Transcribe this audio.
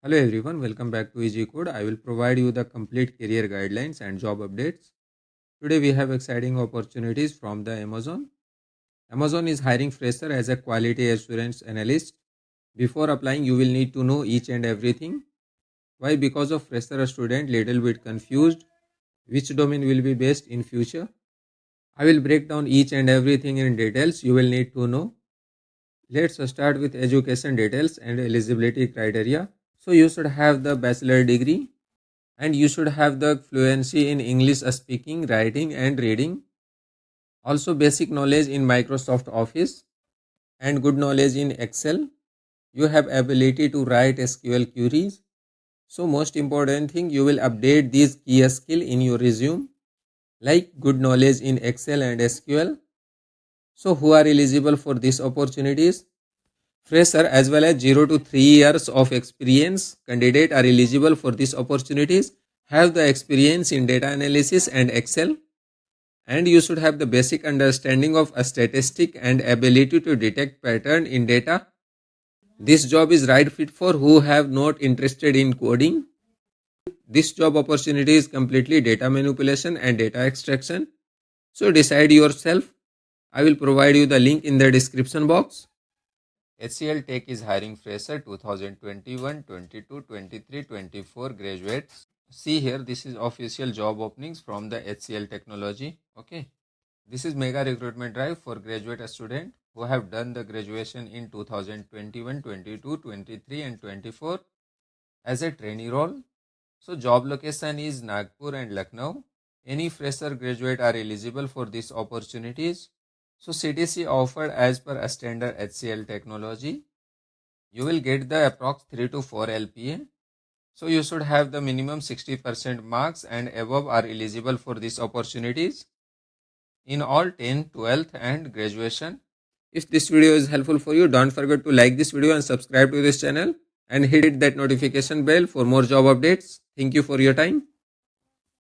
Hello everyone, welcome back to Easy Code. I will provide you the complete career guidelines and job updates. Today we have exciting opportunities from the Amazon. Amazon is hiring fresher as a quality assurance analyst. Before applying, you will need to know each and everything. Why? Because of fresher a student little bit confused. Which domain will be best in future? I will break down each and everything in details you will need to know. Let's start with education details and eligibility criteria. So you should have the bachelor degree and you should have the fluency in English speaking, writing and reading. Also basic knowledge in Microsoft Office and good knowledge in Excel. You have ability to write SQL queries. So most important thing, you will update these key skill in your resume like good knowledge in Excel and SQL. So who are eligible for these opportunities? Fresher as well as 0 to 3 years of experience candidate are eligible for these opportunities. Have the experience in data analysis and Excel, and you should have the basic understanding of a statistic and ability to detect pattern in data. This job is right fit for who have not interested in coding. This job opportunity is completely data manipulation and data extraction. So decide yourself. I will provide you the link in the description box. HCL Tech is hiring fresher 2021, 22, 23, 24 graduates. See here, this is official job openings from the HCL Technology. Okay. This is mega recruitment drive for graduate students who have done the graduation in 2021, 22, 23 and 24 as a trainee role. So job location is Nagpur and Lucknow. Any fresher graduate are eligible for these opportunities. So CTC offered as per a standard HCL technology. You will get the approx 3 to 4 LPA. So you should have the minimum 60% marks and above are eligible for these opportunities in all 10th, 12th and graduation. If this video is helpful for you, don't forget to like this video and subscribe to this channel and hit that notification bell for more job updates. Thank you for your time.